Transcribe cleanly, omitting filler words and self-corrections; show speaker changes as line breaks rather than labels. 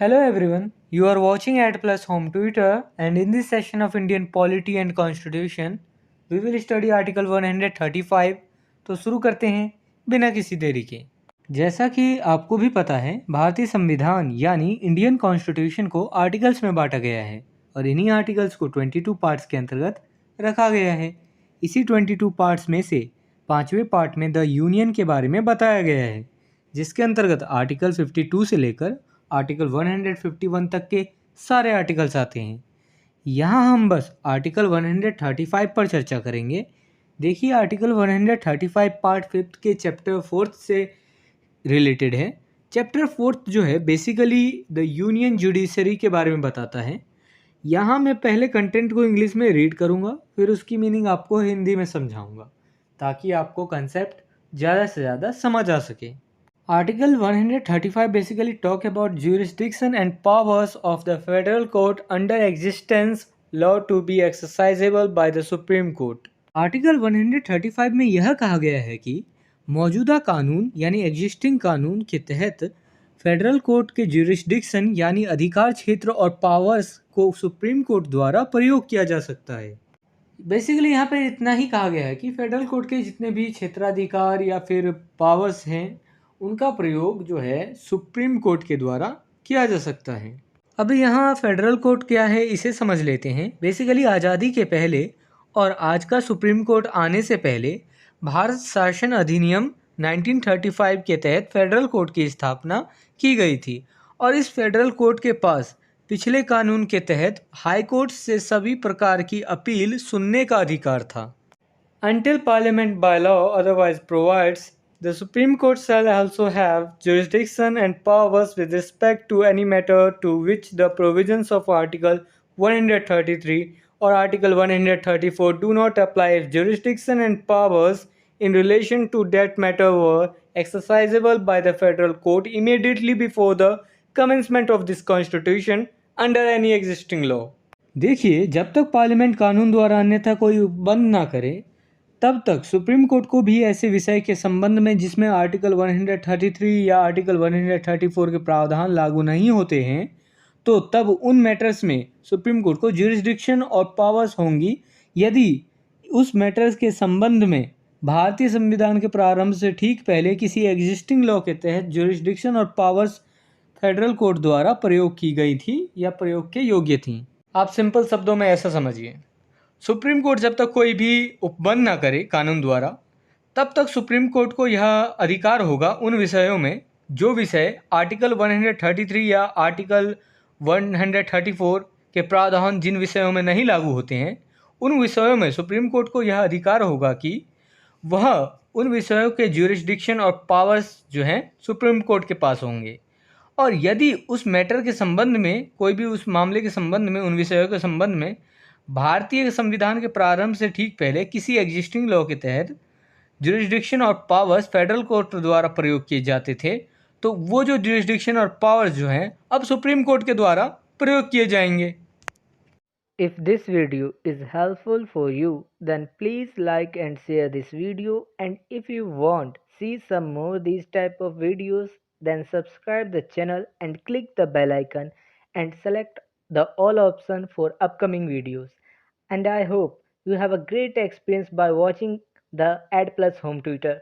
Hello everyone, you are watching at Plus Home Twitter, and in this session of Indian Polity and Constitution, we will study Article 135. तो शुरू करते हैं बिना किसी देरी के। जैसा कि आपको भी पता है, भारतीय संविधान यानी इंडियन कॉन्स्टिट्यूशन को आर्टिकल्स में बांटा गया है और इन्हीं आर्टिकल्स को 22 पार्ट्स के अंतर्गत रखा गया है। इसी 22 पार्ट्स में से 5वें पार्ट में द यूनियन के बारे में बताया गया है, जिसके अंतर्गत आर्टिकल 52 से लेकर आर्टिकल 151 तक के सारे आर्टिकल्स आते हैं। यहाँ हम बस आर्टिकल 135 पर चर्चा करेंगे। देखिए, आर्टिकल 135 पार्ट 5 के चैप्टर 4 से रिलेटेड है। चैप्टर 4 जो है बेसिकली द यूनियन जुडिशरी के बारे में बताता है। यहाँ मैं पहले कंटेंट को इंग्लिश में रीड करूँगा, फिर उसकी मीनिंग आपको हिंदी में समझाऊँगा ताकि आपको कंसेप्ट ज़्यादा से ज़्यादा समझ आ सके। Article 135 basically talk about jurisdiction and powers of the federal court under existence law to be exercisable by the Supreme Court. Article 135 में यह कहा गया है कि मौजूदा कानून यानी एग्जिस्टिंग कानून के तहत फेडरल कोर्ट के ज्यूरिस्डिक्शन यानी अधिकार क्षेत्र और पावर्स को सुप्रीम कोर्ट द्वारा प्रयोग किया जा सकता है। बेसिकली यहाँ पे इतना ही कहा गया है कि फेडरल कोर्ट के जितने भी क्षेत्राधिकार या फिर पावर्स हैं उनका प्रयोग जो है सुप्रीम कोर्ट के द्वारा किया जा सकता है। अब यहाँ फेडरल कोर्ट क्या है इसे समझ लेते हैं। बेसिकली आज़ादी के पहले और आज का सुप्रीम कोर्ट आने से पहले भारत शासन अधिनियम 1935 के तहत फेडरल कोर्ट की स्थापना की गई थी और इस फेडरल कोर्ट के पास पिछले कानून के तहत हाई कोर्ट से सभी प्रकार की अपील सुनने का अधिकार था। Until Parliament by law otherwise provides, the Supreme Court shall also have jurisdiction and powers with respect to any matter to which the provisions of Article 133 or Article 134 do not apply if jurisdiction and powers in relation to that matter were exercisable by the federal court immediately before the commencement of this constitution under any existing law. देखिए, जब तक parliament कानून द्वारा अन्यथा कोई बंद ना करे तब तक सुप्रीम कोर्ट को भी ऐसे विषय के संबंध में जिसमें आर्टिकल 133 या आर्टिकल 134 के प्रावधान लागू नहीं होते हैं, तो तब उन मैटर्स में सुप्रीम कोर्ट को ज्यूरिसडिक्शन और पावर्स होंगी यदि उस मैटर्स के संबंध में भारतीय संविधान के प्रारंभ से ठीक पहले किसी एग्जिस्टिंग लॉ के तहत ज्यूरिसडिक्शन और पावर्स फेडरल कोर्ट द्वारा प्रयोग की गई थी या प्रयोग के योग्य थी। आप सिंपल शब्दों में ऐसा समझिए, सुप्रीम कोर्ट जब तक कोई भी उपबंध ना करे कानून द्वारा, तब तक सुप्रीम कोर्ट को यह अधिकार होगा उन विषयों में जो विषय आर्टिकल 133 या आर्टिकल 134 के प्रावधान जिन विषयों में नहीं लागू होते हैं, उन विषयों में सुप्रीम कोर्ट को यह अधिकार होगा कि वह उन विषयों के ज्यूरिसडिक्शन और पावर्स जो हैं सुप्रीम कोर्ट के पास होंगे। और यदि उस मैटर के संबंध में कोई भी उस मामले के संबंध में उन विषयों के संबंध में भारतीय संविधान के प्रारंभ से ठीक पहले किसी एग्जिस्टिंग लॉ के तहत ज्यूरिसडिक्शन और पावर्स फेडरल कोर्ट द्वारा प्रयोग किए जाते थे, तो वो जो ज्यूरिसडिक्शन और पावर्स जो हैं अब सुप्रीम कोर्ट के द्वारा प्रयोग किए जाएंगे।
If this video is helpful for you, then please like and share this video, and if you want see some more these type of videos, then subscribe the channel and click the bell icon and select the all option for upcoming videos. And I hope you have a great experience by watching the Ad Plus Home Tutor.